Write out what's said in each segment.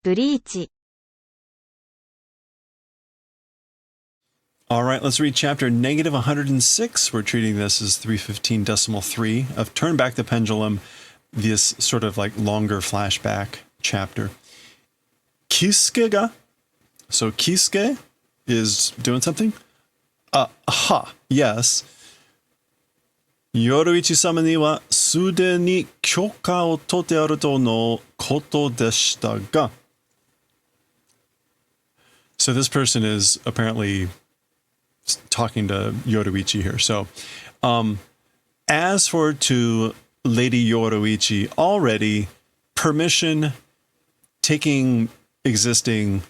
ブリーチ All right, let's read chapter negative 106. We're treating this as 315.3 of Turn Back the Pendulum, this sort of like longer flashback chapter. Kisuke ga. So Kisuke is doing something? Yes. Yoruichi-sama ni wa sude ni kyoka o totte aru to no koto deshita ga. So this person is apparently talking to Yoruichi here. So, as for to Lady Yoruichi, already permission taking existing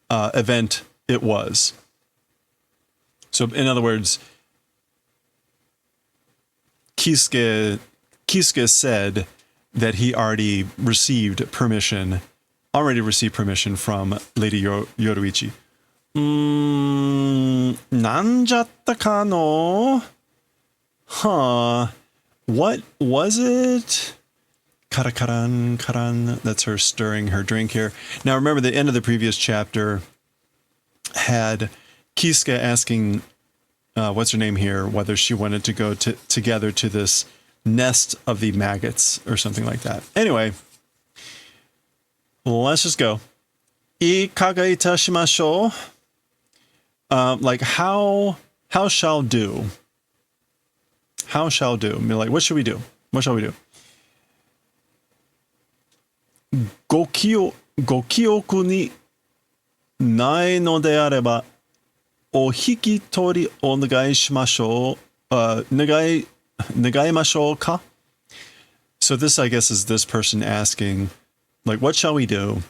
event it was. So, in other words, Kisuke said that he already received permission from Lady Yoruichi. なんじゃったかの? Huh. What was it? Karakaran, karan. That's her stirring her drink here. Now remember, the end of the previous chapter had Kisuke asking, what's her name here, whether she wanted to go together to this nest of the maggots or something like that. Anyway, let's just go. Ikaga itashimashou? Like how shall do? How shall do? I mean, like, what should we do? What shall we do? Gokioku ni nai no de areba o hikitori o nagai shimashou. Nagaimashou ka? So this, I guess, is this person asking, like, what shall we do?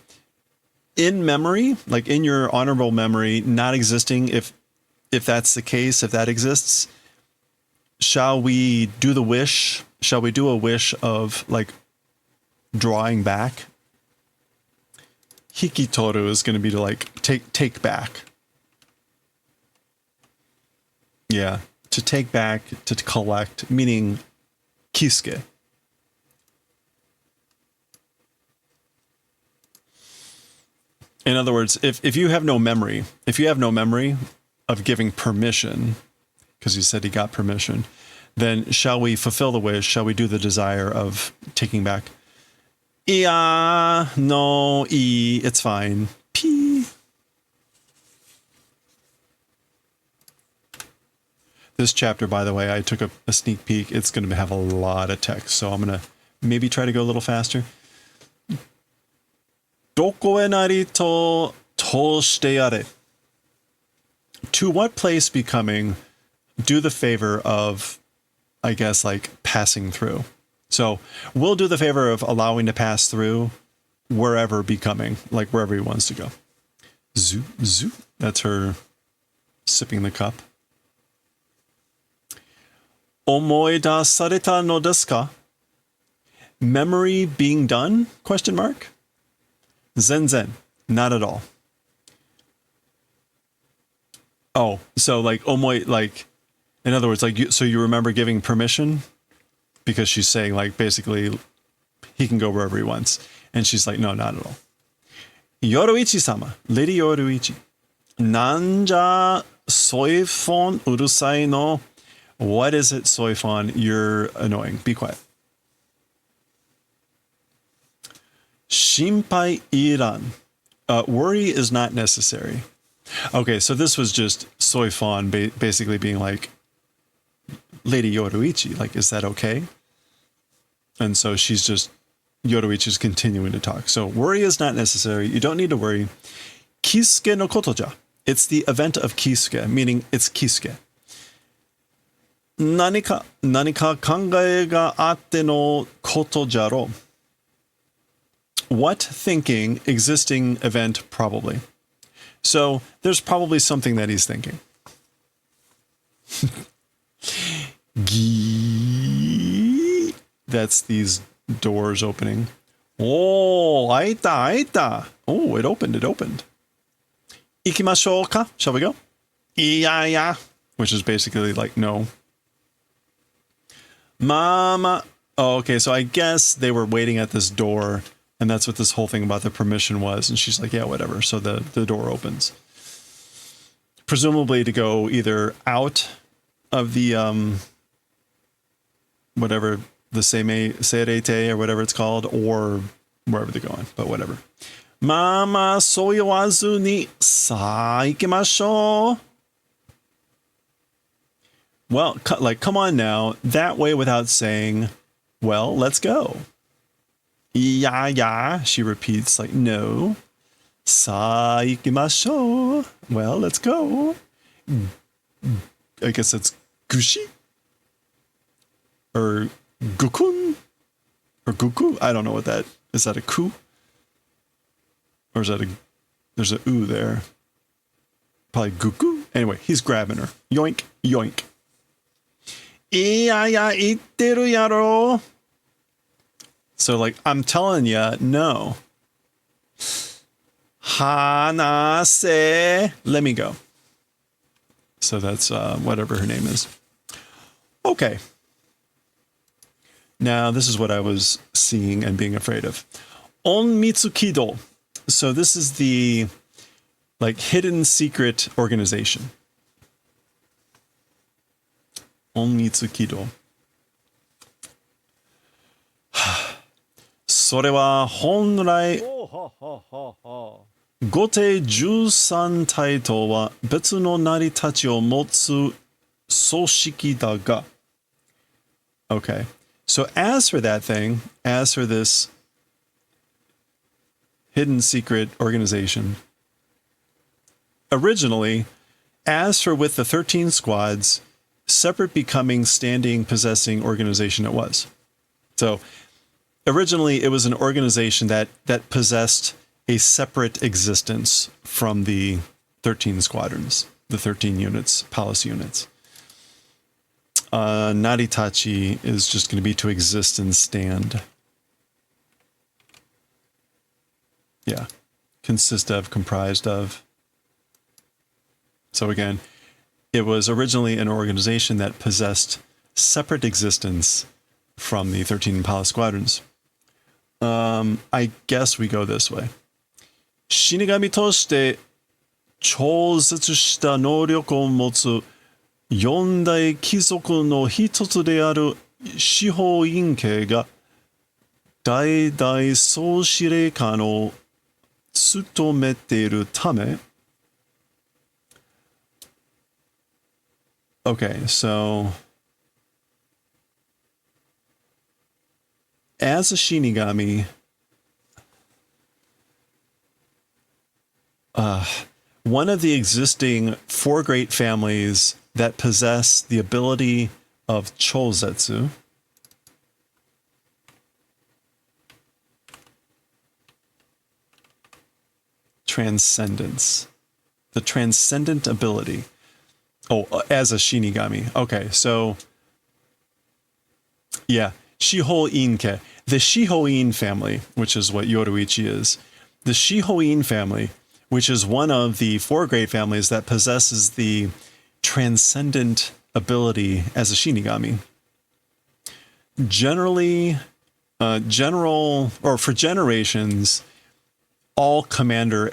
In memory, like in your honorable memory, not existing, if that's the case, if that exists, shall we do the wish? Shall we do a wish of like drawing back? Hikitoru is going to be to like take back. Yeah, to take back, to collect, meaning Kisuke. In other words, if you have no memory of giving permission, because he said he got permission, then shall we fulfill the wish? Shall we do the desire of taking back? No, it's fine. P. This chapter, by the way, I took a sneak peek. It's going to have a lot of text, so I'm going to maybe try to go a little faster. Doko e nari to toshite yare. To what place becoming, do the favor of, I guess, like passing through. So we'll do the favor of allowing to pass through wherever becoming, like wherever he wants to go. Zoo, zoo. That's her sipping the cup. Omoida sareta no desu ka? Memory being done? Question mark. Zen, not at all. Oh, so like omoi, like, in other words, like so you remember giving permission, because she's saying like basically he can go wherever he wants, and she's like, no, not at all. Yoruichi-sama, Lady Yoruichi, nanja soifon urusai no. What is it, soifon? You're annoying. Be quiet. Shinpai iran. Worry is not necessary. Okay, so this was just soifon basically being like, Lady Yoruichi, like, is that okay? And so she's just, Yoruichi's continuing to talk. So worry is not necessary. You don't need to worry. Kisuke no kotoja. It's the event of Kisuke, meaning it's Kisuke. Nanika kangae ga atte no koto jaro. What thinking, existing event, probably. So there's probably something that he's thinking. That's these doors opening. Oh, aita. Oh, it opened. Ikimashou ka? Shall we go? Yeah. Which is basically like, no. Mama. Oh, okay, so I guess they were waiting at this door And that's what this whole thing about the permission was. And she's like, yeah, whatever. So the door opens. Presumably to go either out of the, whatever, the Seirete or whatever it's called, or wherever they're going, but whatever. Mama soyowazu ni sa ikimashou. Well, like, come on now, that way without saying, well, let's go. Yeah, she repeats, like, no. Sa ikimashou. Well, let's go. I guess it's gushi? Or gukun? Or guku? I don't know what that is. That a ku? Or is that there's a u there? Probably guku. Anyway, he's grabbing her. Yoink, yoink. Iya itteru yaro. So, like, I'm telling you, no. Hanase. Let me go. So that's whatever her name is. Okay. Now, this is what I was seeing and being afraid of. Onmitsukido. So this is the, like, hidden secret organization. Onmitsukido. それは本来後手13体とは別の成り立ちを持つ組織だが Okay. So as for that thing, as for this hidden secret organization, originally, as for with the 13 squads, separate becoming standing possessing organization it was. So originally it was an organization that possessed a separate existence from the 13 squadrons, the 13 units, palace units. Naritachi is just going to be to exist and stand. Yeah. Consist of, comprised of. So again, it was originally an organization that possessed separate existence from the 13 palace squadrons. I guess we go this way. Shinigami として超絶した能力を持つ四大貴族の一つである司法院家が代々総司令官を務めているため Okay, so as a Shinigami, one of the existing four great families that possess the ability of Chozetsu, transcendence, the transcendent ability. Oh, as a Shinigami. Okay, so yeah, Shiho-inke, the Shiho-in family, which is what Yoruichi is. The Shiho-in family, which is one of the four great families that possesses the transcendent ability as a Shinigami. Generally, for generations, all commander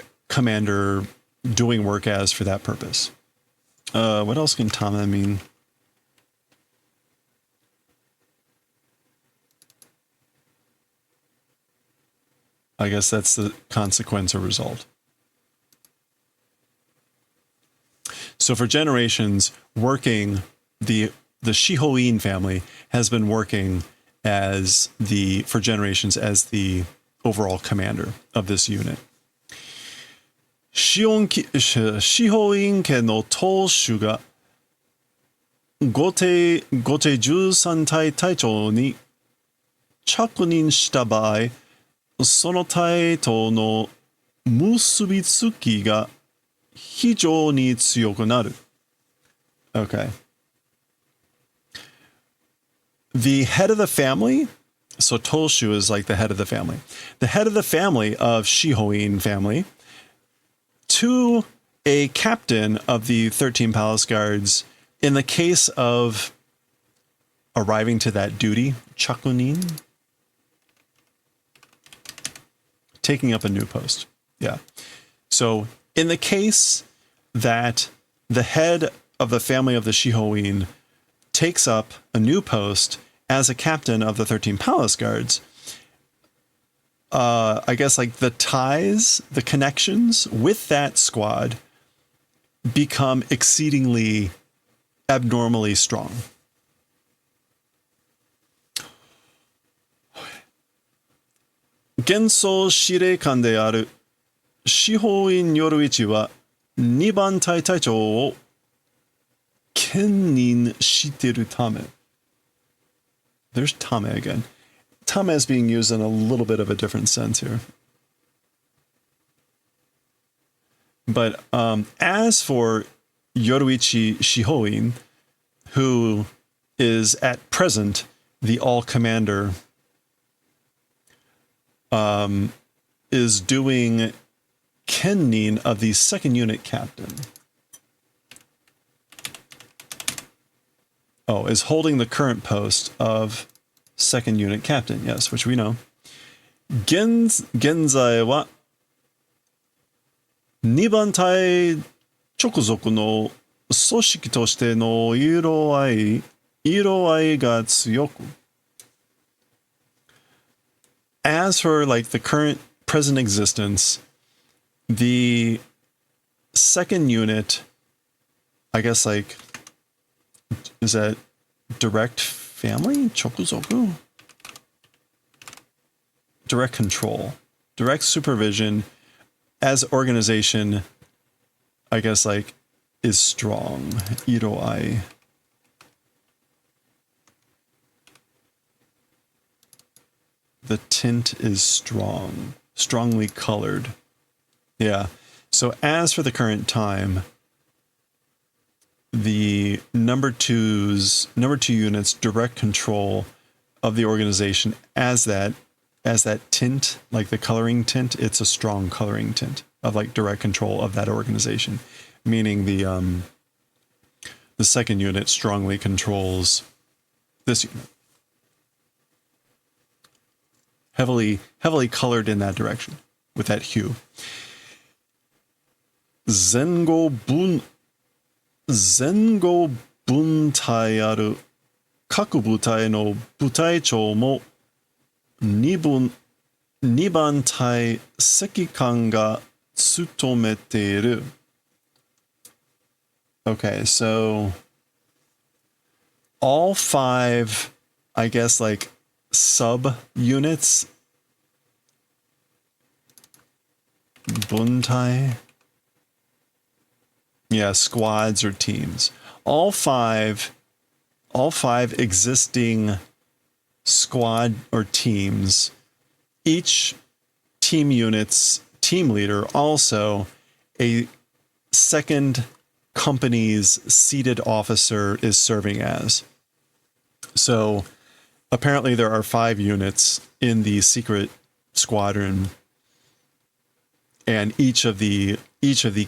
doing work as for that purpose. What else can Tama mean? I guess that's the consequence or result. So for generations, working, the Shiho-in family has been working for generations as the overall commander of this unit. Shiho-in家の当主が後手13隊隊長に着任した場合、その隊との結びつきが非常に強くなる. Okay. The head of the family, so Toshu is like the head of the family. The head of the family of Shiho-in family to a captain of the 13 palace guards in the case of arriving to that duty, chakunin. taking up a new post. Yeah. So in the case that the head of the family of the Shihoin takes up a new post as a captain of the 13 palace guards, I guess like the ties, the connections with that squad become exceedingly abnormally strong. Genso 司令官である司法院夜市は2番隊隊長を兼任してるため. There's tame again. Tame is being used in a little bit of a different sense here. But as for Yoruichi Shihoin, who is at present the all-commander, is doing kennin of the second unit captain. Oh, is holding the current post of second unit captain, yes, which we know. Genzai wa 2番隊直属の組織としての色合いが強く. As for like the current present existence, the second unit, I guess like, is that direct family? Chokuzoku? Direct control, direct supervision as organization, I guess like, is strong. Iroai. The tint is strong, strongly colored. Yeah. So as for the current time, the number two unit's direct control of the organization as that tint, like the coloring tint, it's a strong coloring tint of like direct control of that organization, meaning the second unit strongly controls this unit. Heavily colored in that direction with that hue. Zengo buntai aru kaku butai no butaichou mo 2番隊指揮官が務めている. Okay, so all 5, I guess, like sub-units, buntai, yeah, squads or teams. All five existing squad or teams, each team unit's team leader also a second company's seated officer is serving as. So apparently there are 5 units in the secret squadron, and each of the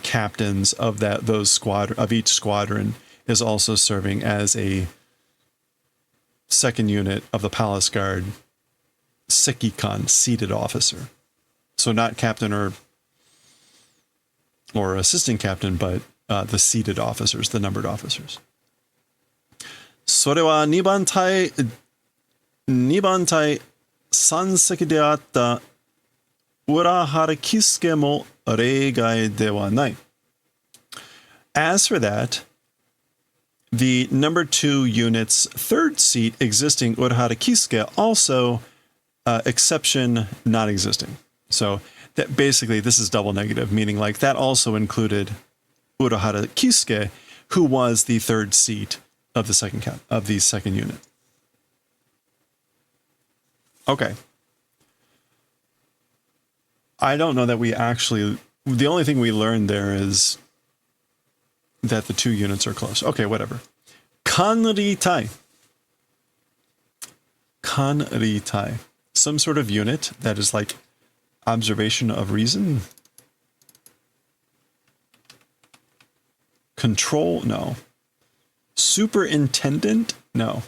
captains of each squadron is also serving as a second unit of the palace guard sekikan, seated officer. So not captain or assistant captain, but the seated officers, the numbered officers. それは2番隊3隻であった浦原喜助も例外ではない. As for that, the number 2 unit's third seat existing Urahara Kisuke also exception not existing. So that basically this is double negative, meaning like that also included Urahara Kisuke, who was the third seat of the second unit. Okay. I don't know that the only thing we learned there is that the 2 units are close. Okay, whatever. Kanritai. Kanritai. Some sort of unit that is like observation of reason. Control? No. Superintendent? No.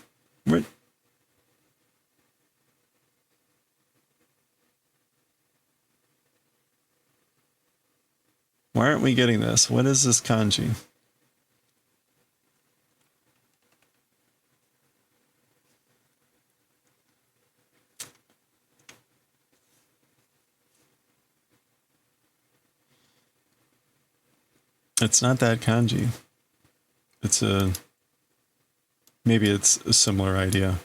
Why aren't we getting this? What is this kanji? It's not that kanji. It's maybe it's a similar idea.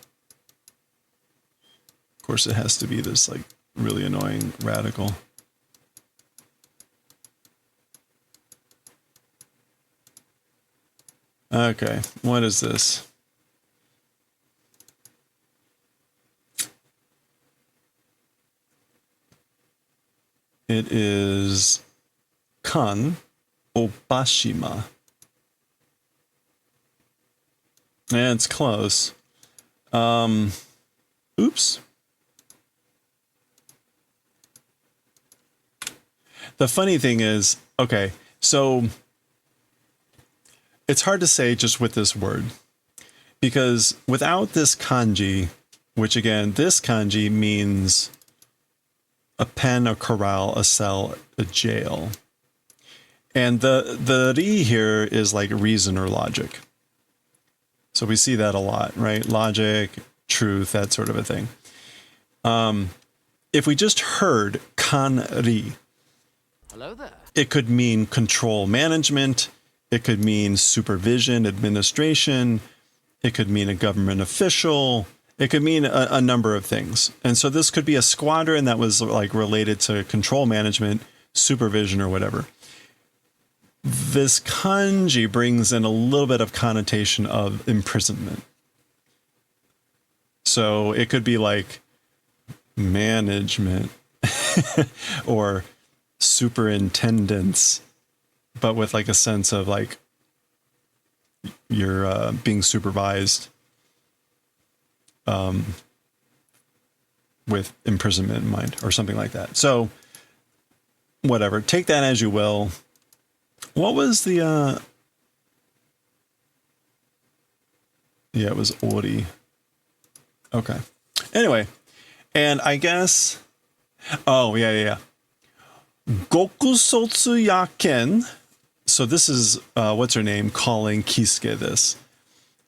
Of course, it has to be this like really annoying radical. Okay, what is this? It is kan obashima. And it's close. Oops. The funny thing is, okay, so it's hard to say just with this word, because without this kanji, which again, this kanji means a pen, a corral, a cell, a jail. And the ri here is like reason or logic. So we see that a lot, right? Logic, truth, that sort of a thing. If we just heard kan ri, hello there. It could mean control management. It could mean supervision, administration. It could mean a government official. It could mean a number of things. And so this could be a squadron that was like related to control management, supervision, or whatever. This kanji brings in a little bit of connotation of imprisonment. So it could be like management or superintendents, but with like a sense of like you're being supervised with imprisonment in mind or something like that. So whatever, take that as you will. What was the yeah, it was ori. Okay. Anyway, and I guess yeah. Gokusotsu yaken. So this is what's her name calling Kisuke this.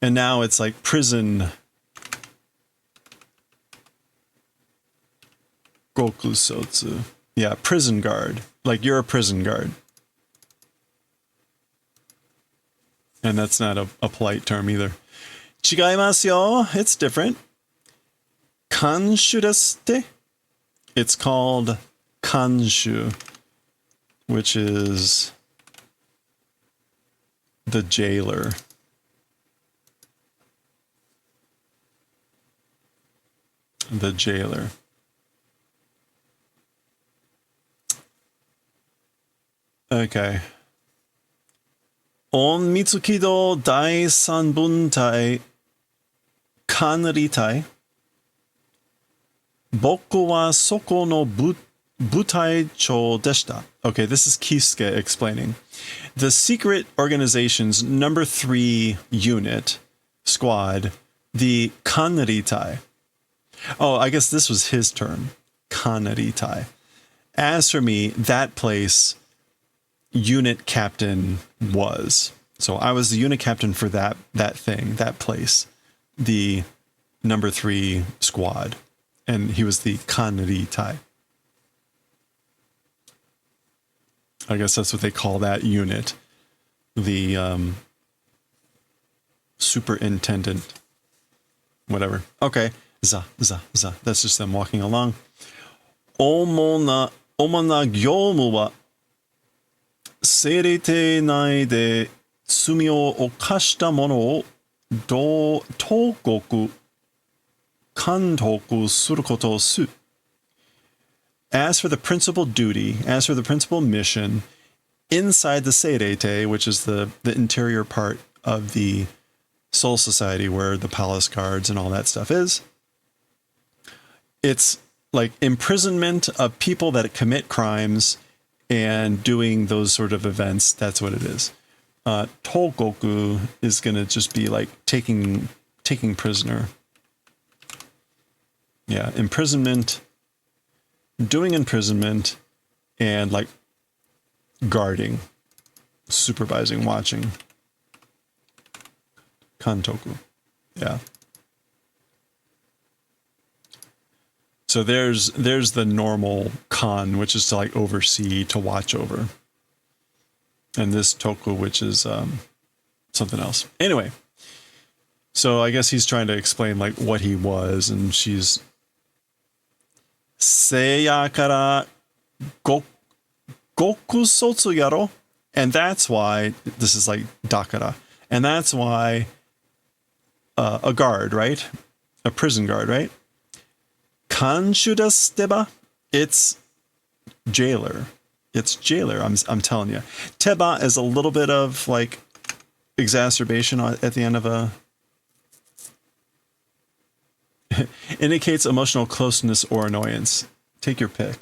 And now it's like prison Gokusotsu. Yeah, prison guard. Like you're a prison guard. And that's not a polite term either. Chigaimasu yo. It's different. Kanshu desu. It's called kanshu, which is the jailer. The jailer. Okay. On Mitsukido Dai Sanbuntai Kanritai. Boku wa soko no butai cho deshita. Okay, this is Kisuke explaining. The secret organization's number 3 unit, squad, the Kanritai. Oh, I guess this was his term, Kanritai. As for me, that place, unit captain was. So I was the unit captain for that thing, that place, the number 3 squad. And he was the Kanritai. I guess that's what they call that unit. The superintendent. Whatever. Okay. Za. That's just them walking along. Omona gyoumu wa seirei nai de tsumi o okashita mono o togoku kantoku suru koto su. As for the principal duty, as for the principal mission, inside the Seirete, which is the interior part of the Soul Society where the palace guards and all that stuff is, it's like imprisonment of people that commit crimes and doing those sort of events. That's what it is. Togoku is going to just be like taking prisoner. Yeah, imprisonment, doing imprisonment, and like guarding, supervising, watching. Kantoku. Yeah. So there's the normal kan, which is to like oversee, to watch over. And this toku, which is something else. Anyway, so I guess he's trying to explain like what he was, and she's Seiya kara goku sotsu yaro. And that's why this is like dakara. And that's why a guard, right? A prison guard, right? Kanshu desu teba, it's jailer. It's jailer, I'm telling you. Teba is a little bit of like exacerbation at the end of a indicates emotional closeness or annoyance. Take your pick.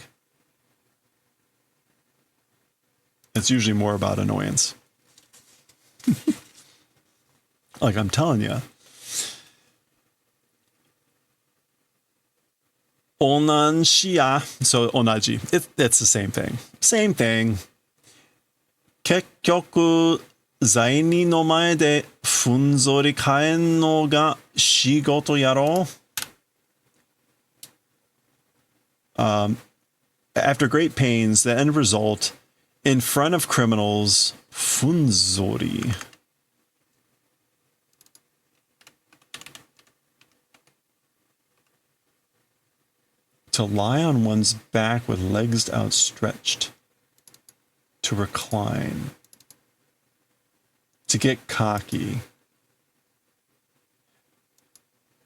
It's usually more about annoyance. Like I'm telling you. Onanshiya. So onaji. It's the same thing. Same thing. Kekkyoku, zaini no mae de funzori kaen no ga shigoto yaro. After great pains, the end result, in front of criminals, funzori. To lie on one's back with legs outstretched. To recline. To get cocky.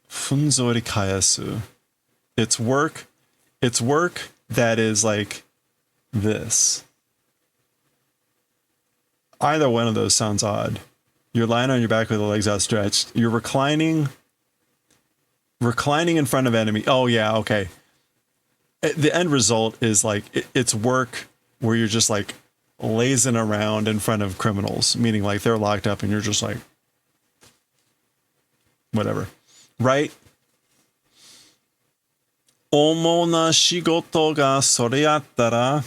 Funzori kayasu. It's work that is like this. Either one of those sounds odd. You're lying on your back with the legs outstretched. You're reclining in front of enemy. Oh yeah, okay. The end result is like it's work where you're just like lazing around in front of criminals, meaning like they're locked up and you're just like whatever, right? Omo na shigoto ga sore yattara.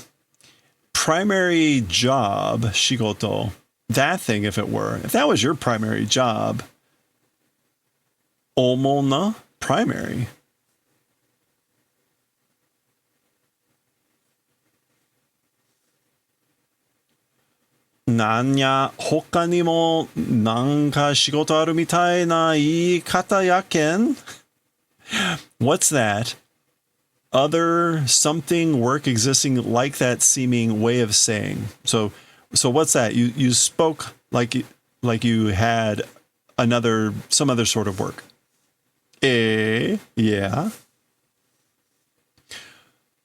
Primary job, shigoto. That thing, if that was your primary job. Omo na, primary. Nanya hoka ni mo nanka shigoto aru mitai na iikata yaken? What's that? Other something work existing like that seeming way of saying. So what's that? You spoke like you had some other sort of work. Yeah.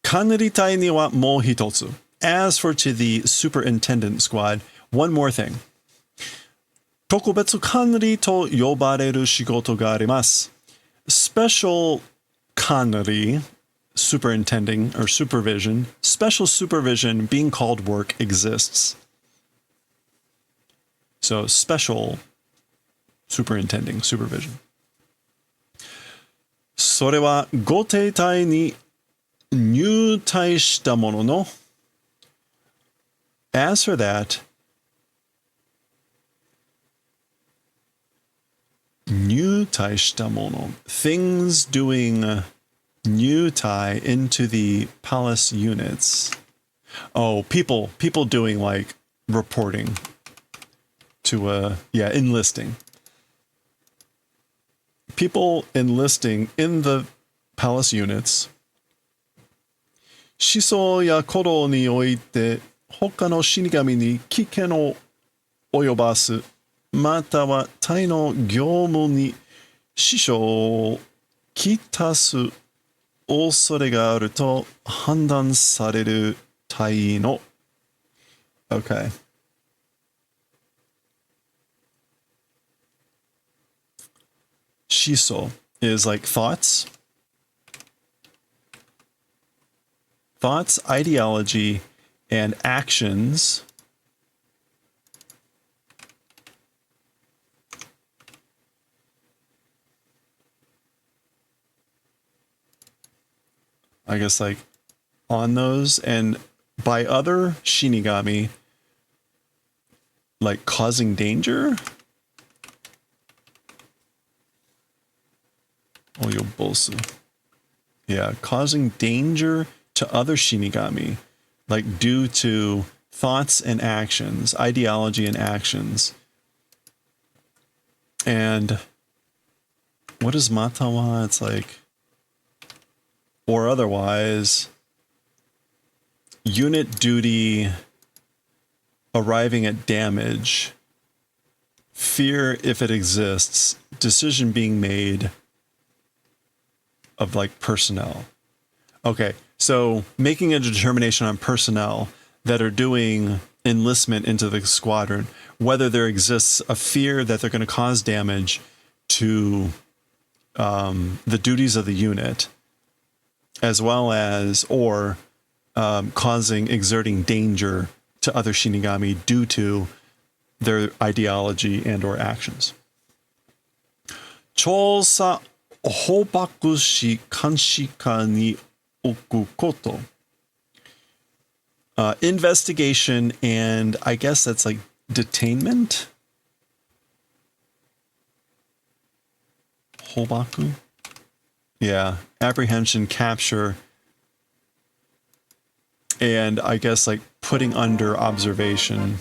Kanritai ni wa mo hitotsu. As for to the superintendent squad, one more thing. Tokubetsu kanri to yobareru shigoto ga arimasu. Special kanri, superintending or supervision, special supervision being called work exists. So special superintending, supervision. それはご邸隊に入隊したものの As for that, 入隊したもの things doing nyutai into the palace units. Oh, people doing like reporting to enlisting. People enlisting in the palace units. Shiso ya koro ni oite hoka no shinigami ni kiken o oyobasu, mata wa tai no gyoumu ni shisho o kitasu 恐れがあると判断される隊の Okay. Shiso is like thoughts. Thoughts, ideology, and actions. I guess like on those, and by other Shinigami like causing danger? Oyobosu. Yeah, causing danger to other Shinigami, like due to thoughts and actions, ideology and actions. And what is matawa? It's like, or otherwise, unit duty, arriving at damage, fear if it exists, decision being made of like personnel. Okay, so making a determination on personnel that are doing enlistment into the squadron, whether there exists a fear that they're going to cause damage to the duties of the unit, as well as, or exerting danger to other Shinigami due to their ideology and or actions. 調査捕獲し監視下に置くこと。Investigation and I guess that's like detainment. 捕獲? Yeah, apprehension, capture, and I guess like putting under observation.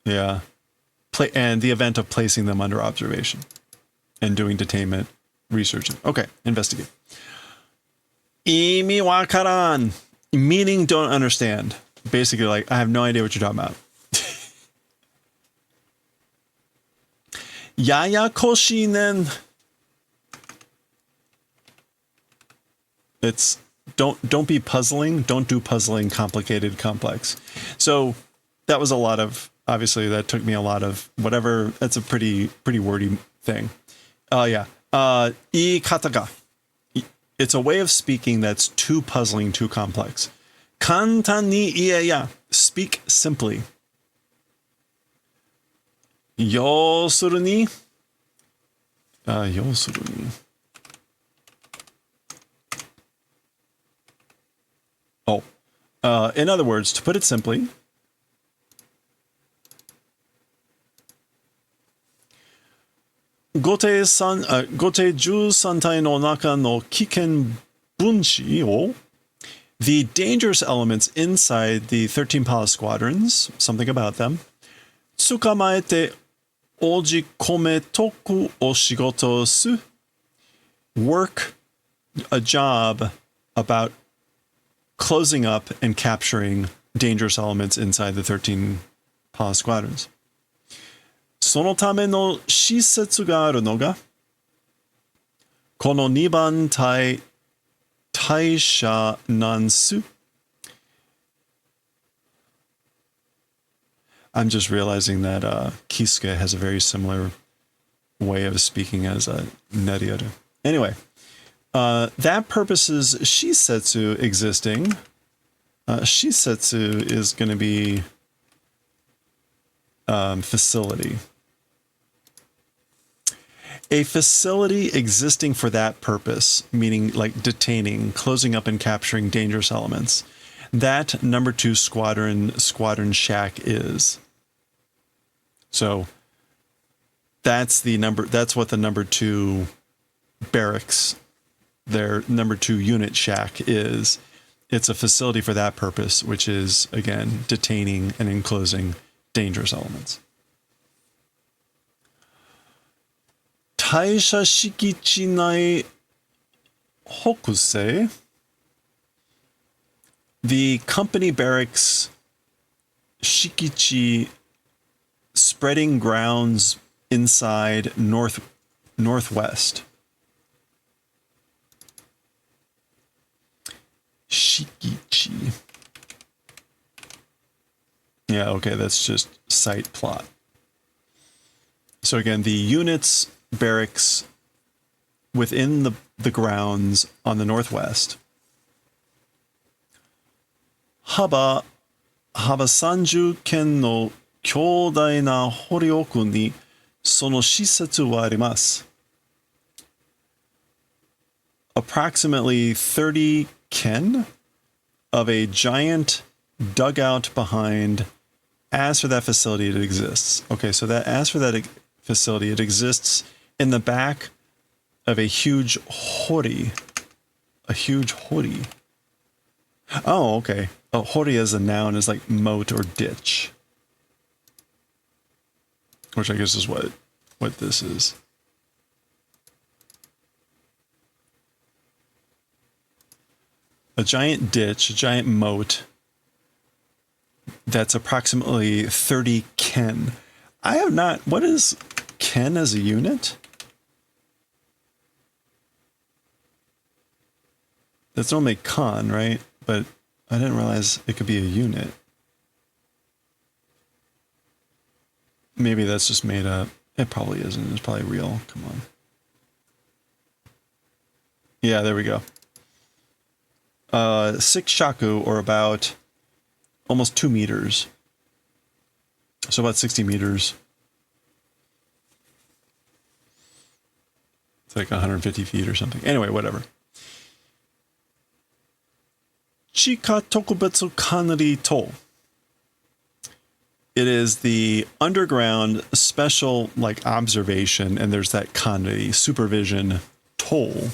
Yeah. And the event of placing them under observation and doing detainment, researching. Okay, investigate. 意味わからん. Meaning don't understand. Basically like, I have no idea what you're talking about. ややこしいねん. It's don't be puzzling. Don't do puzzling, complicated, complex. So that was a lot of, obviously that took me a lot of whatever. That's a pretty wordy thing. Yeah. 言い方が. It's a way of speaking that's too puzzling, too complex. 簡単に言えや. Speak simply. 要するに. 要するに. Oh, in other words, to put it simply, 後手13体の中の危険分子を the dangerous elements inside the 13 palace squadrons, something about them, 捕まえて押じ込めとくお仕事をす work a job about closing up and capturing dangerous elements inside the 13 palace squadrons. そのための施設があるのが、この2番隊舎なんす。I'm just realizing that Kisuke has a very similar way of speaking as Nerioru. Anyway, that purposes Shisetsu existing. Shisetsu is going to be facility. A facility existing for that purpose, meaning like detaining, closing up and capturing dangerous elements. That number 2 squadron shack is. So that's what the number 2 barracks, their number 2 unit shack is. It's a facility for that purpose, which is, again, detaining and enclosing dangerous elements. 隊舎敷地内北西 The company barracks 敷地 spreading grounds inside northwest. 敷地 Yeah, okay, that's just site plot. So again, the units barracks within the grounds on the northwest. 幅30県の強大な堀奥にその施設はあります。Approximately 30 ken of a giant dugout behind. As for that facility, it exists. Okay, so that as for that facility, it exists in the back of a huge hori. A huge hori. Oh, okay. A hori as a noun is like moat or ditch. Which I guess is what this is. A giant ditch, a giant moat that's approximately 30 ken. I have not... What is ken as a unit? That's normally con, right? But I didn't realize it could be a unit. Maybe that's just made up. It probably isn't. It's probably real. Come on. Yeah, there we go. 6 shaku, or about almost 2 meters. So about 60 meters. It's like 150 feet or something. Anyway, whatever. Chika Tokubetsu Kanri To. It is the underground special like observation, and there's that kanri, supervision, toll.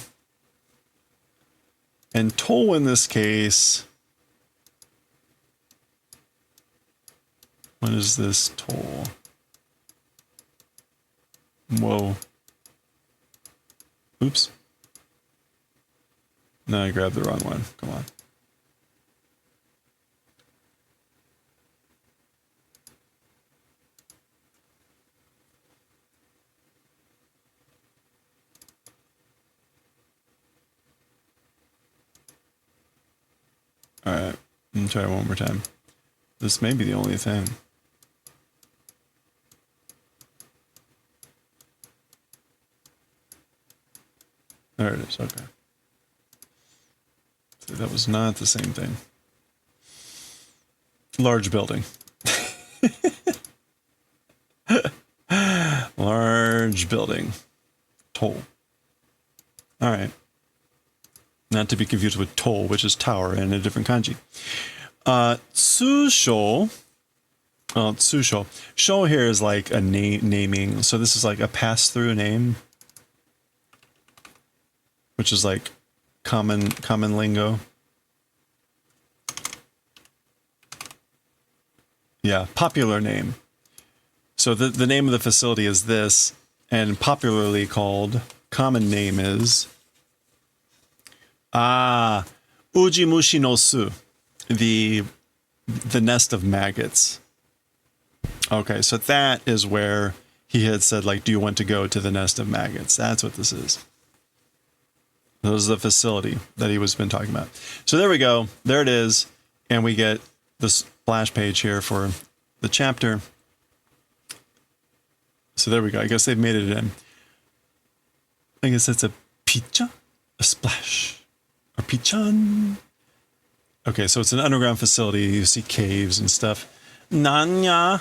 And toll in this case, what is this toll? Whoa. Oops. No, I grabbed the wrong one. Come on. All right, let me try it one more time. This may be the only thing. There it is, okay. So that was not the same thing. Large building. Large building. Toll. All right. Not to be confused with toll, which is tower in a different kanji. Tsusho. Well, tsusho. Sho here is like a naming. So this is like a pass-through name. Which is like common lingo. Yeah, popular name. So the name of the facility is this, and popularly called, common name is Ujimushi no Su, the nest of maggots. Okay, so that is where he had said, like, do you want to go to the nest of maggots? That's what this is. This is the facility that he was been talking about. So there we go. There it is. And we get this splash page here for the chapter. So there we go. I guess they've made it in. I guess it's a picha, a splash. Or pichan. Okay, so it's an underground facility. You see caves and stuff. Nanya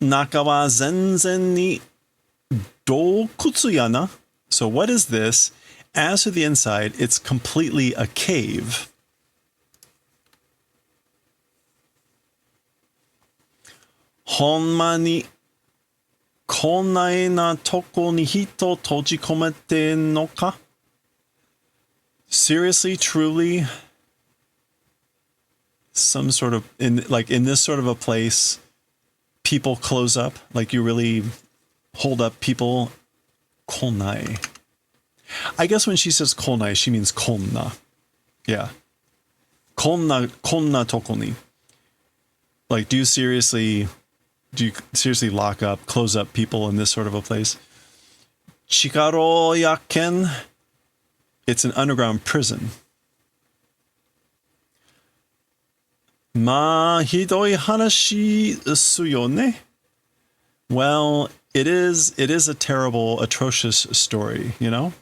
naka wa zenzen ni dokutsu yana. So what is this? As for the inside, it's completely a cave. Honma ni konai na toko ni hito tojikomete no ka? Seriously, truly, some sort of, in this sort of a place, people close up, like you really hold up people. Konai. I guess when she says konai, she means konna. Yeah. Konna toko ni. Like, do you seriously lock up, close up people in this sort of a place? Chikaro yaken. It's an underground prison. Ma hidoi hanashi suyo ne? Well, it is a terrible, atrocious story, you know?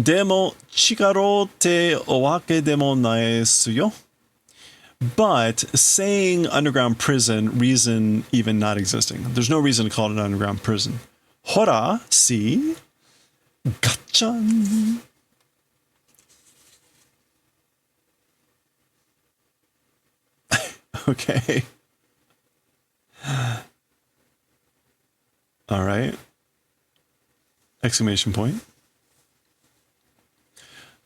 Demo chikaro te owake demo nai suyo. But saying underground prison, reason even not existing. There's no reason to call it an underground prison. Hora, see? Gachan. Okay. All right. Exclamation point.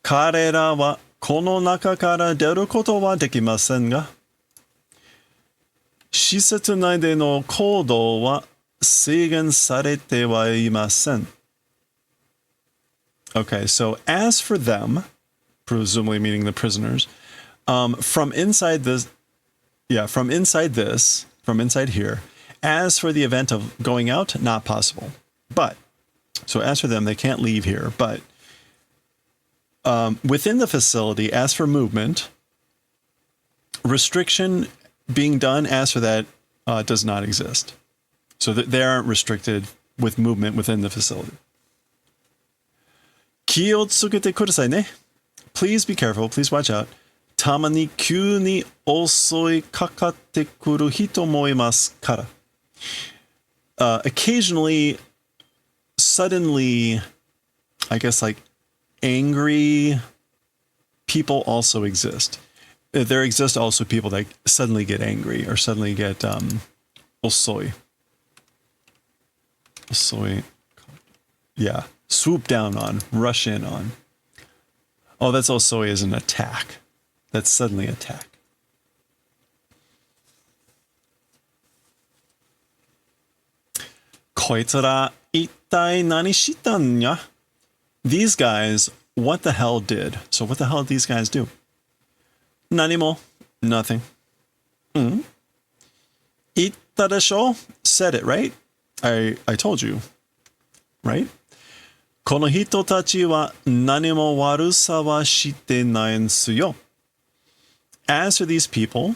彼らはこの中から出ることはできませんが、施設内での行動は制限されてはいません。Okay, so as for them, presumably meaning the prisoners, from inside this, from inside here, as for the event of going out, not possible. But, so as for them, they can't leave here. But within the facility, as for movement, restriction being done, as for that, does not exist. So they aren't restricted with movement within the facility. 気をつけてくださいね. Please be careful. Please watch out. たまに急に襲いかかってくる人もいますから. Occasionally, suddenly, I guess like angry people also exist. There exist also people that suddenly get angry or suddenly get osoi. Osoi. Yeah. Swoop down on, rush in on. Oh, that's osoi as an attack. That's suddenly attack. Koitsura ittai nani shitanya? These guys, what the hell did? So what the hell did these guys do? Nanimo, nothing. Itta desho? Said it, right? I told you, right? この人たちは何も悪さはしてないんすよ. As for these people,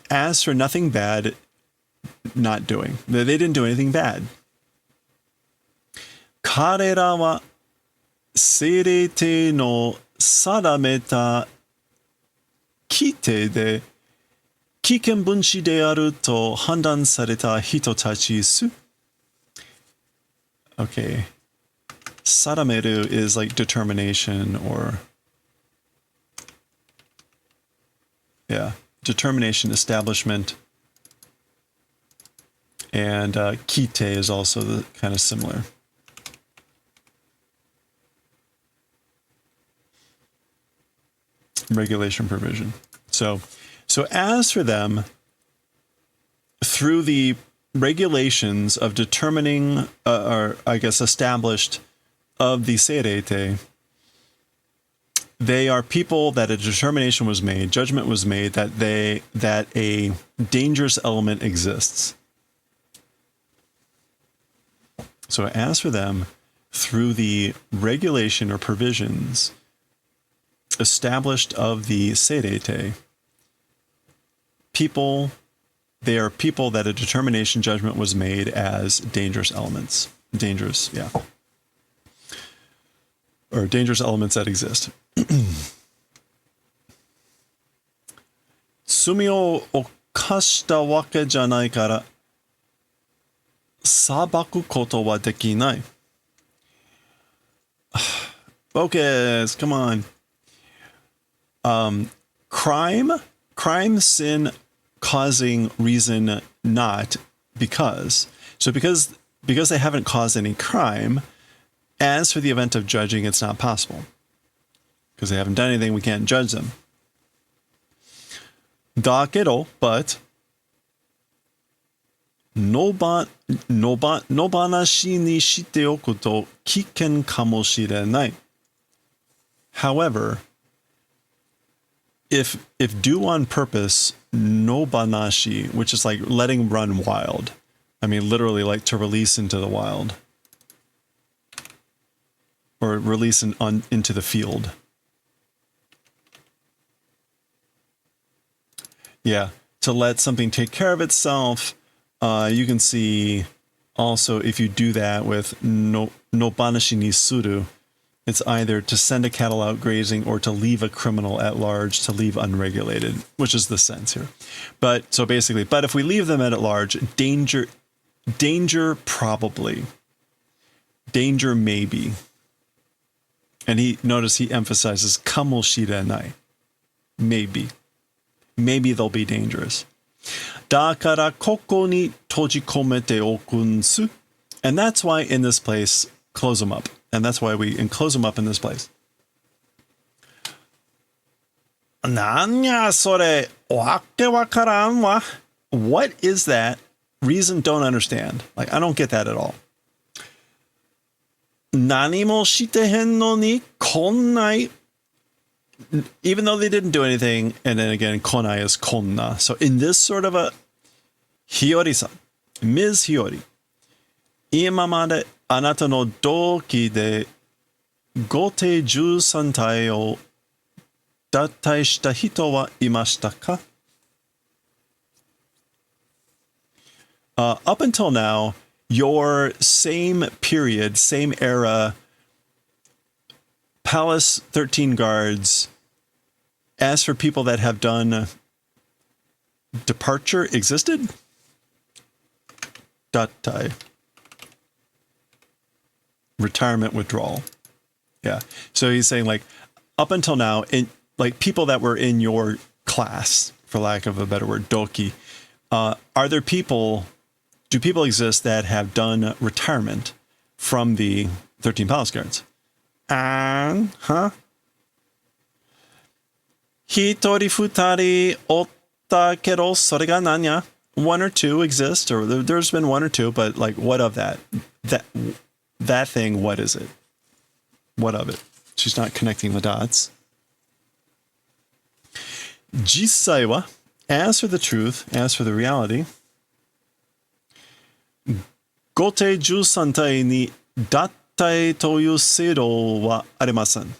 as for nothing bad, not doing. They didn't do anything bad. 彼らは聖霊帝の定めた規定で危険分子であると判断された人たちです。Okay. Sadameru is like determination or determination, establishment. And kite is also kind of similar. Regulation provision. So as for them, through the regulations of determining, or I guess established of the Seirete, they are people that a determination was made, judgment was made that a dangerous element exists. So as for them, through the regulation or provisions established of the Seirete, they are people that a determination judgment was made as dangerous elements. Dangerous, yeah. Or dangerous elements that exist. 罪を犯したわけじゃないから裁くことはできない. Focus, come on. Crime, sin, causing, reason, not, because. So because they haven't caused any crime, as for the event of judging, it's not possible. Because they haven't done anything, we can't judge them. Da kedo, but 野放しにしておくと危険かもしれない. However, if do on purpose, nobanashi, which is like letting run wild. I mean, literally like to release into the wild. Or release into the field. Yeah, to let something take care of itself. You can see also if you do that with nobanashi ni suru, it's either to send a cattle out grazing or to leave a criminal at large, to leave unregulated, which is the sense here. But if we leave them at large, danger probably, danger maybe. And notice he emphasizes kamoshirenai, maybe. maybe they'll be dangerous. だからここに閉じ込めておくんす. And that's why in this place, close them up. And that's why we enclose them up in this place. なんやそれ、わけわからんわ. What is that? Reason don't understand. Like, I don't get that at all. 何もしてへんのにこんない. Even though they didn't do anything, and then again, konai is konna. So in this sort of a Hiyori-san, Ms. Hiyori, 今まであなたの同期で合計13体を脱退した人はいましたか? Up until now, your same period, same era, Palace 13 guards, as for people that have done departure, existed? Dattai. Retirement withdrawal. Yeah. So he's saying, like, up until now, like people that were in your class, for lack of a better word, doki, do people exist that have done retirement from the 13 Palace Guards? Huh? 一人二人おったけど、それが何や? One or two exist, or there's been one or two, but like, what of that? That thing, what is it? What of it? She's not connecting the dots. 実際は, as for the truth, as for the reality, 合計13体に脱退という制度はありません.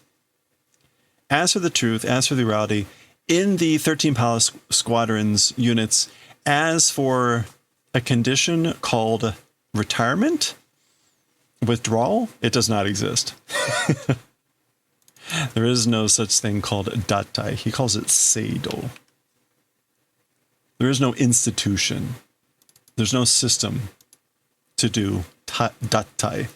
As for the truth, as for the reality, in the 13 Palace Squadrons units, as for a condition called retirement, withdrawal, it does not exist. There is no such thing called dattai. He calls it seido. There is no institution. There's no system to do dattai.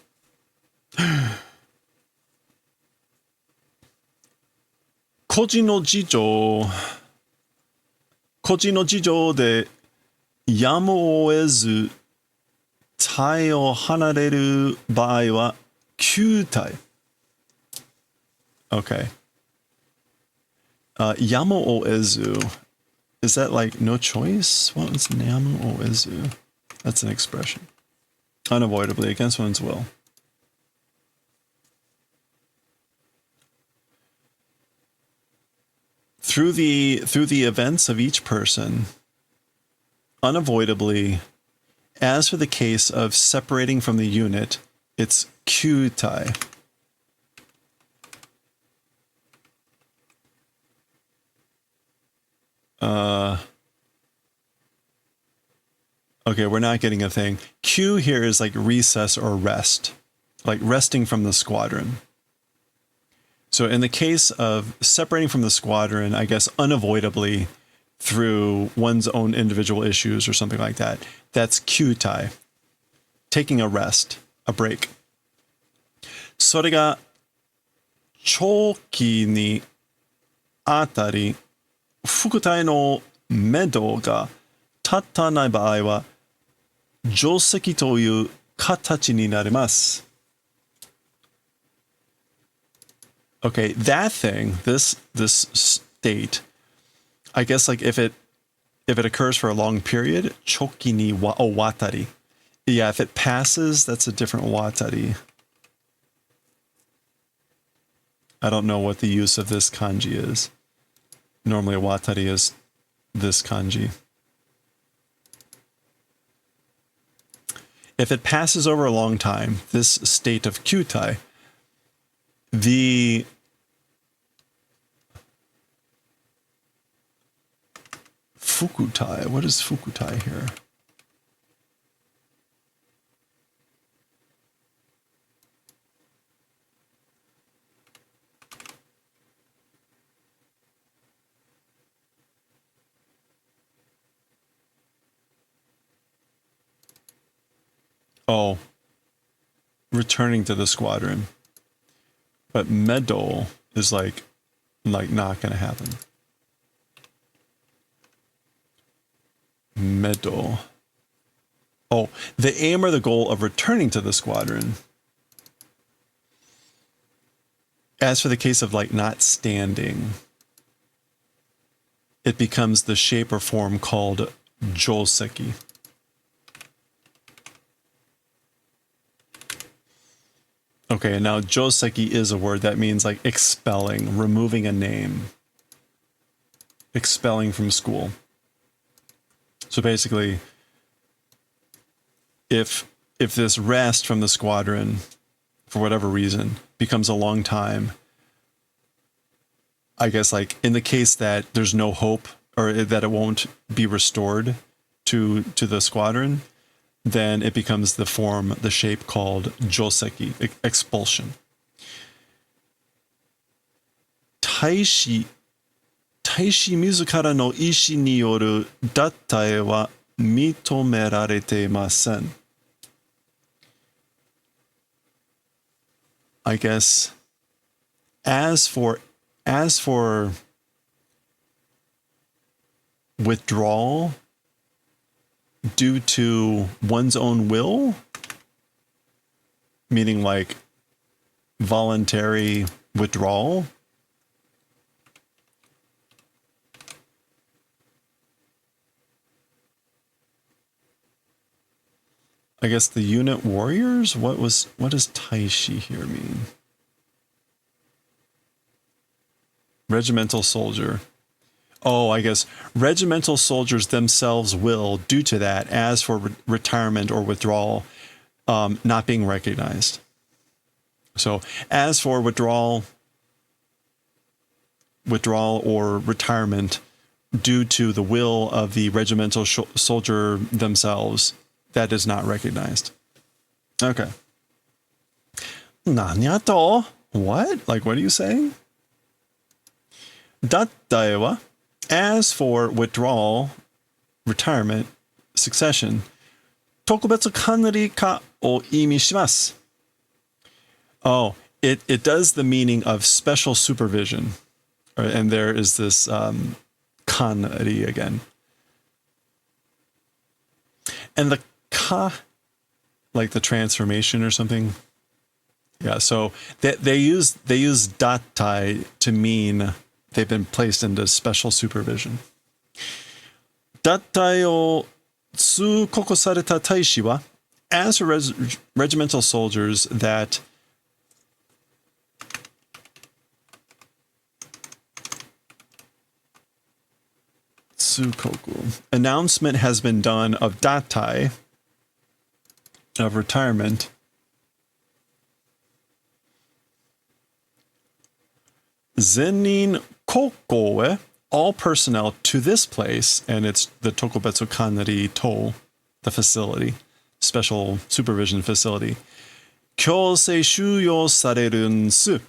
個人の事情でやむを得ず体を離れる場合は9体。Okay. やむを得ず. Is that like no choice? What is やむを得ず? That's an expression. Unavoidably, against one's will. Through the events of each person, unavoidably, as for the case of separating from the unit, it's kyutai. Okay, we're not getting a thing. Q here is like recess or rest, like resting from the squadron. So in the case of separating from the squadron, I guess unavoidably through one's own individual issues or something like that, that's kyutai, taking a rest, a break. それが長期にあたり、副隊の目処が立たない場合は、除籍という形になります。Okay, that thing, this state, I guess like if it occurs for a long period, choki ni watari. Yeah, if it passes, that's a different watari. I don't know what the use of this kanji is. Normally a watari is this kanji. If it passes over a long time, this state of kyutai, the fukutai, what is fukutai here? Oh, returning to the squadron. But medol is like not going to happen. Medo. Oh, the aim or the goal of returning to the squadron. As for the case of like not standing, it becomes the shape or form called joseki. Okay, now joseki is a word that means like expelling, removing a name, expelling from school. So basically, if this rest from the squadron, for whatever reason, becomes a long time, I guess like in the case that there's no hope or that it won't be restored to the squadron, then it becomes the form, the shape called joseki, expulsion. Taishi mizukara no ishi ni yoru dattae wa mitomerarete imasen. I guess as for withdrawal due to one's own will, meaning like voluntary withdrawal, I guess the unit warriors. What does Taishi here mean? Regimental soldier. Oh, I guess regimental soldiers themselves will, due to that, as for retirement or withdrawal, not being recognized. So as for withdrawal or retirement due to the will of the regimental soldier themselves, that is not recognized. Okay. Nanyato? What? Like, what are you saying? Dattae wa, as for withdrawal, retirement, succession, tokubetsu kanri ka o imi shimasu. Oh, it does the meaning of special supervision. And there is this kanri again. And the ka, like the transformation or something. Yeah, so they use dattae to mean they've been placed into special supervision. Dattae o tsukoku sareta taishi wa, as for regimental soldiers that tsukoku, announcement has been done of dattae, of retirement, zenin kokoe, all personnel to this place, and it's the Tokubetsu Kanri To, the facility, special supervision facility. Kyosei shuyo sareru su,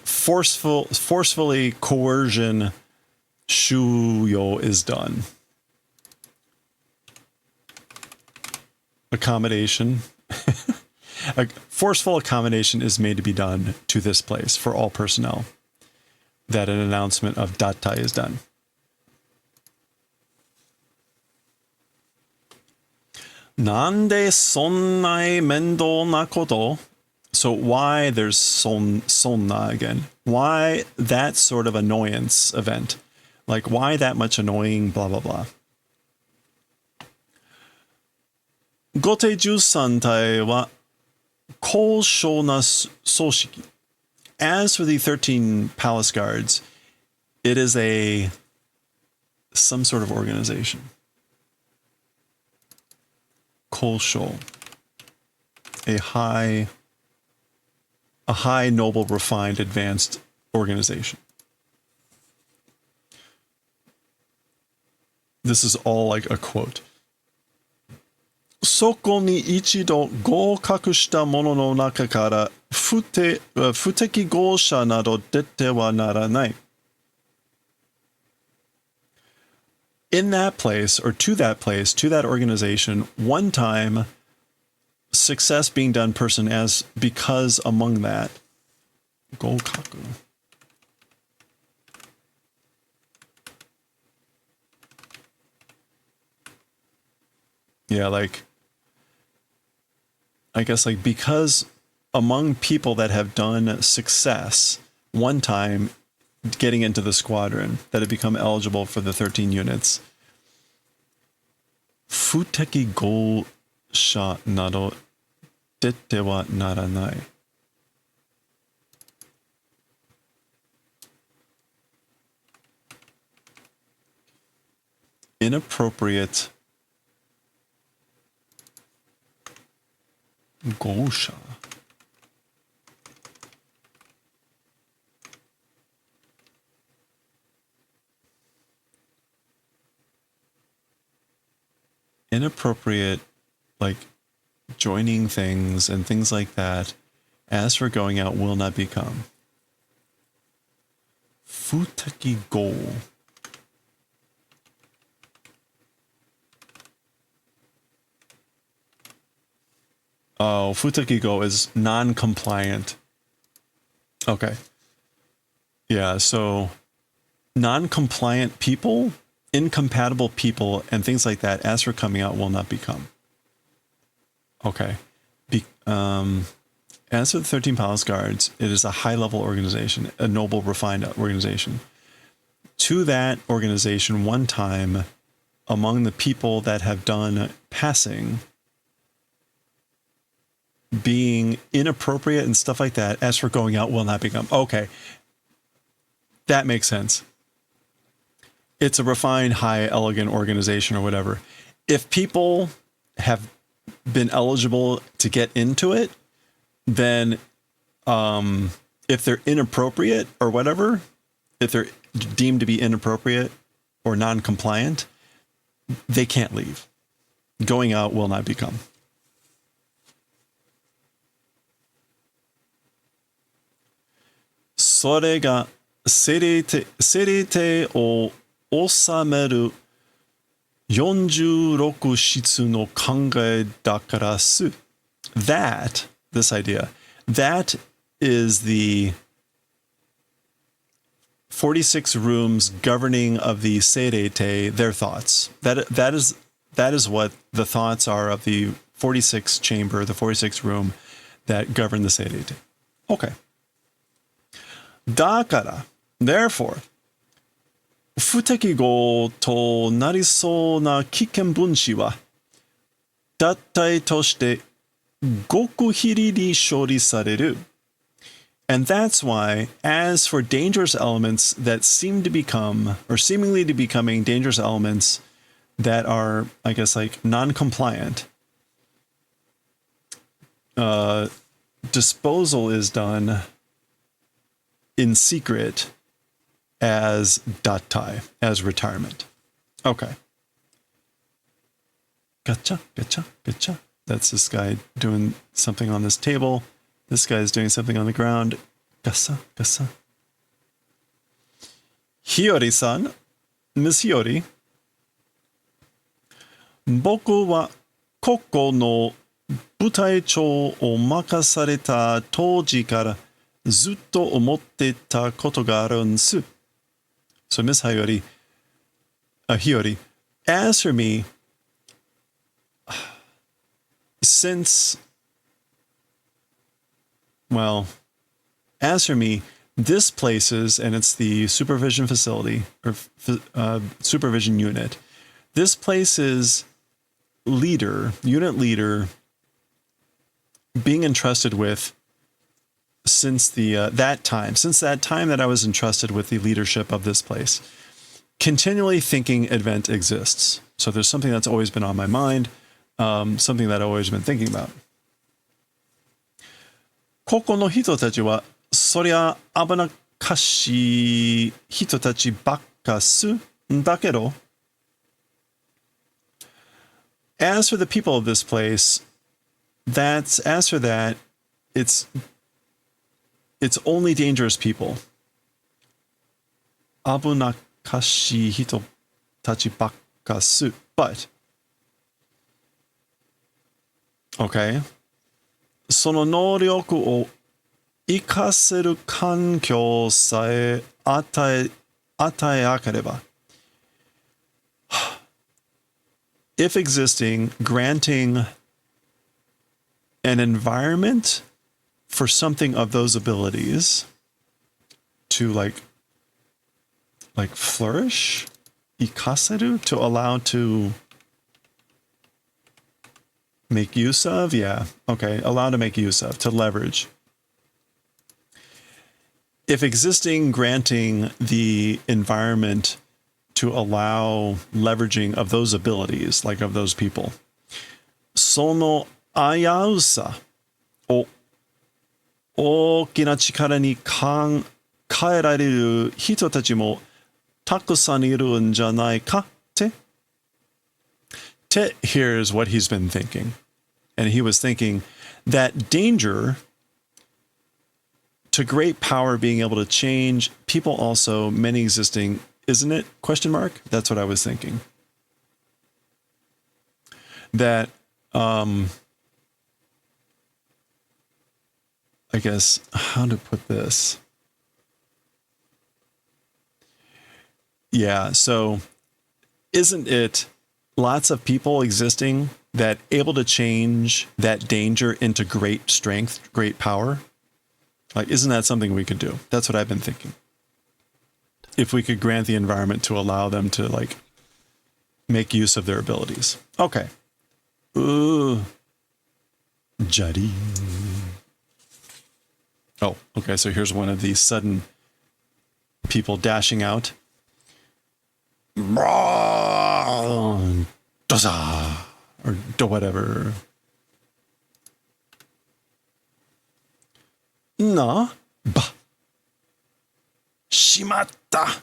forcefully coercion shuyo is done. Accommodation. A forceful accommodation is made to be done to this place for all personnel, that an announcement of dattae is done. Nande sonnai mendo na koto? So why there's sonna again? Why that sort of annoyance event? Like why that much annoying blah blah blah. Gote jusantai wa koshou na soshiki. As for the 13 palace guards, it is some sort of organization. Koshou, a high, noble, refined, advanced organization. This is all like a quote. Soko ni ichido goukaku shita mono no naka kara futeki gousha nado dete wa naranai. In that place, or to that place, to that organization, one time, success being done person as because among that, goukaku. Yeah, like, I guess, like, because among people that have done success one time getting into the squadron, that have become eligible for the 13 units, Futeki go sha nado dette wa naranai. Inappropriate gosha. Inappropriate, like, joining things and things like that, as for going out, will not become. Futeki go. Oh, futeki go is non-compliant. Okay. Yeah, so non-compliant people, incompatible people, and things like that, as for coming out, will not become. Okay. As for the 13 Palace Guards, it is a high-level organization, a noble, refined organization. To that organization, one time, among the people that have done passing, being inappropriate and stuff like that, as for going out, will not become. Okay. That makes sense. It's a refined, high, elegant organization or whatever. If people have been eligible to get into it, then if they're inappropriate or whatever, if they're deemed to be inappropriate or non-compliant, they can't leave. Going out will not become. Sore ga serite o osameru 46室の考えだからす. That, this idea, that is the 46 rooms governing of the serete, their thoughts. That is what the thoughts are of the 46 chamber, the 46 room that govern the serete. Okay. だから、therefore, 不適合となりそうな危険分子は、脱退として極秘裏に処理される。And that's why, as for dangerous elements that seem to become, or seemingly to becoming dangerous elements that are, I guess, like non-compliant, disposal is done in secret as dattai, as retirement. Okay. Gotcha, gotcha, gotcha. That's this guy doing something on this table. This guy is doing something on the ground. Gasa, gasa. Hiyori-san, Miss Hiyori. 僕はここの部隊長を任された当時からずっと思ってたことがあるんす。So Miss Hiyori, as for me, since, well, as for me, this places, and it's the supervision facility, or supervision unit, this places unit leader, being entrusted with since that time that I was entrusted with the leadership of this place, continually thinking event exists. So there's something that's always been on my mind, something that I've always been thinking about. ここの人たちはそりゃ危なっかしい人たちばっかすんだけど As for the people of this place, it's only dangerous people. 危なっかしい人たちばっかす But, okay, その能力を活かせる環境さえ与えなければ if existing, granting an environment for something of those abilities to like flourish, ikaseru, to allow to make use of, yeah, okay, allow to make use of, to leverage. If existing, granting the environment to allow leveraging of those abilities, like of those people. その危うさを大きな力に変えられる人たちもたくさんいるんじゃないかって。Tet hears what he's been thinking. And he was thinking that danger to great power being able to change people also, many existing, isn't it? Question mark? That's what I was thinking. That, I guess, how to put this? Yeah, so isn't it lots of people existing that able to change that danger into great strength, great power? Like, isn't that something we could do? That's what I've been thinking. If we could grant the environment to allow them to, like, make use of their abilities. Okay. Ooh. Jari. Oh, okay, so here's one of these sudden people dashing out. Dosa! Or do whatever. Na ba. Shimatta.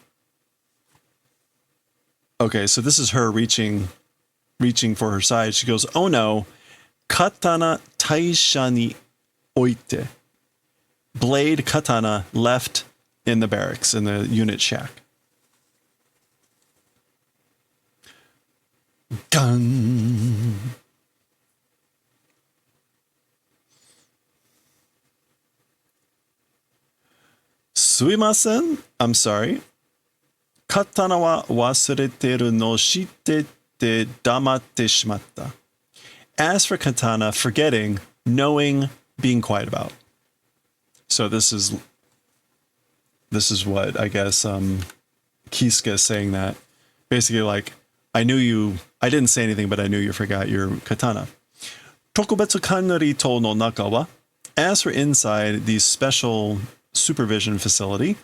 Okay, so this is her reaching for her side. She goes, oh no, katana taisha ni oite. Blade katana left in the barracks, in the unit shack. Gun. Suimasen? I'm sorry. Katana wa wasureteru no shitete damatte shimatta. As for katana, forgetting, knowing, being quiet about. So this is what I guess Kisuke is saying, that basically, like, I didn't say anything, but I knew you forgot your katana. Tokubetsu kannari to no naka wa, as for inside the special supervision facility,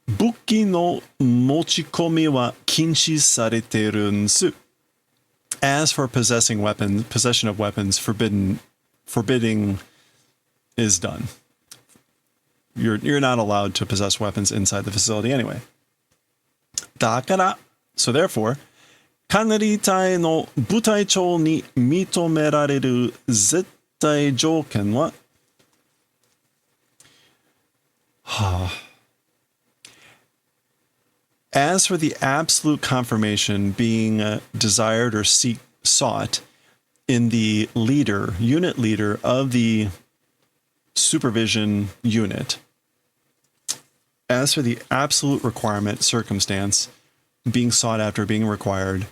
Buki no mochikomi wa kinshi sareteru nsu. As for possession of weapons, forbidding is done. You're not allowed to possess weapons inside the facility anyway. Dakara, so therefore, kannari tai no butaichou ni mitomerareru zettai jouken wa as for the absolute confirmation being desired or sought in the unit leader of the supervision unit, as for the absolute requirement, circumstance, being sought after, being required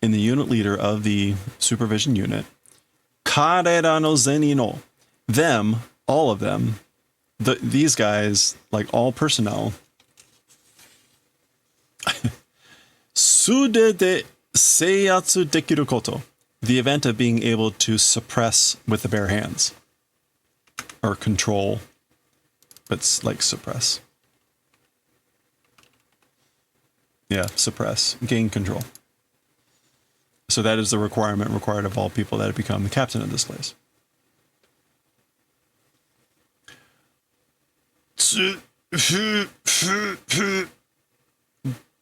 in the unit leader of the supervision unit, karera no zeni no, them, all of them, these guys, like all personnel, sude de seiyatsu dekiru koto, the event of being able to suppress with the bare hands, or control, but like suppress. Yeah, suppress, gain control. So that is the requirement required of all people that have become the captain of this place.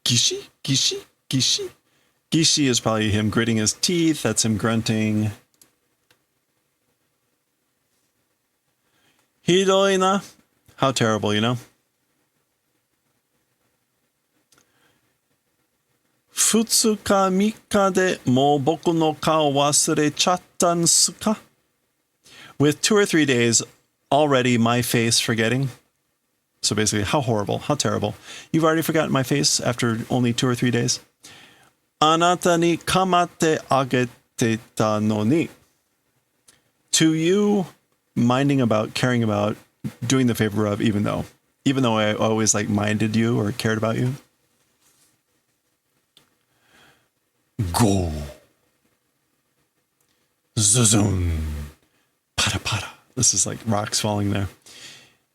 Gishi? Gishi? Gishi? Gishi is probably him gritting his teeth. That's him grunting. Hidoi na. How terrible, you know? Futsuka mika de mo boku no kao wasure chatta nsu ka? With 2 or 3 days, already my face forgetting. So basically, how horrible, how terrible. You've already forgotten my face after only 2 or 3 days. あなたに構ってあげてたのに. To you, minding about, caring about, doing the favor of, even though I always like minded you or cared about you. Go. Zuzun. Pada pada. This is like rocks falling there.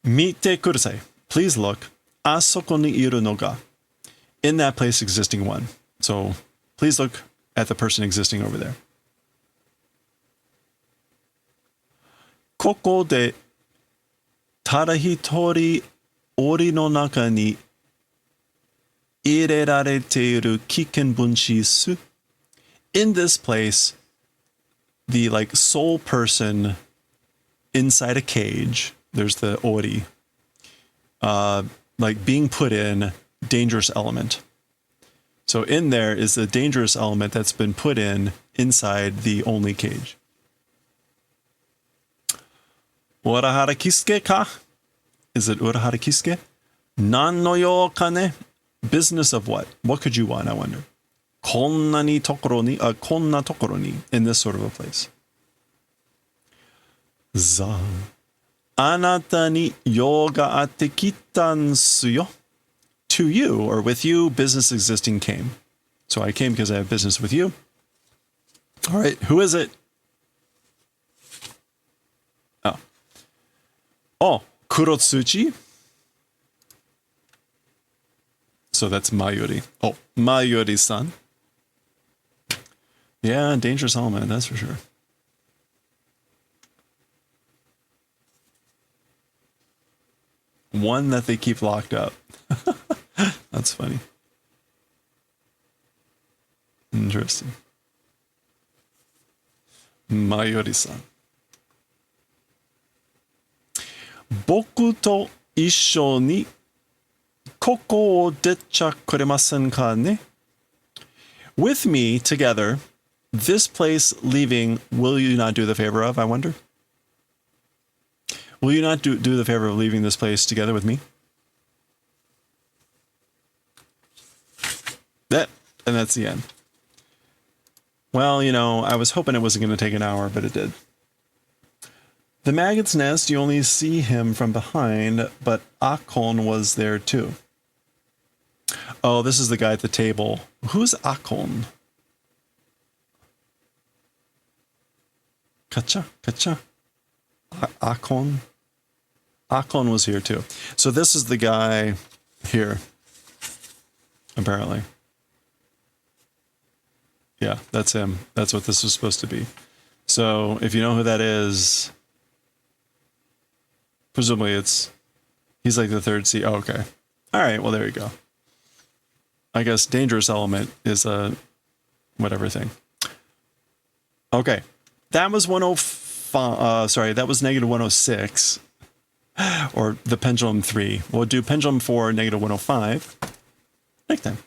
Mite kudasai. Please look. Asoko ni iru no ga. In that place existing one. So please look at the person existing over there. Koko de tada hitori ori no naka ni irerarete iru kiken bunshi su. In this place, the like sole person inside a cage, there's the ori, like being put in dangerous element. So in there is the dangerous element that's been put in inside the only cage. Urahara kisuke ka? Is it urahara kisuke? Nan no yo kane? Business of what? What could you want, I wonder? Konna tokoro ni, in this sort of a place. Za. Anata ni yo ga atte kittan suyo. To you, or with you, business existing came. So I came because I have business with you. All right, who is it? Oh, Kurotsuchi. So that's Mayuri. Oh, Mayuri-san. Yeah, dangerous element, that's for sure. One that they keep locked up. That's funny. Interesting. Mayuri-san. Boku to issho ni koko o decha kuremasen ka ne? With me together, this place leaving, will you not do the favor of, I wonder? Will you not do the favor of leaving this place together with me? And that's the end. Well, you know, I was hoping it wasn't going to take an hour, but it did. The maggot's nest, you only see him from behind, but Akon was there too. Oh, this is the guy at the table. Who's Akon? Kacha? Akon? Akon was here too. So this is the guy here, apparently. Yeah, that's him. That's what this is supposed to be. So if you know who that is, presumably he's like the third C. Oh, okay. All right, well, there you go. I guess dangerous element is a whatever thing. Okay, that was 105. Sorry, that was negative 106, or the pendulum 3. We'll do pendulum 4, negative 105 next time.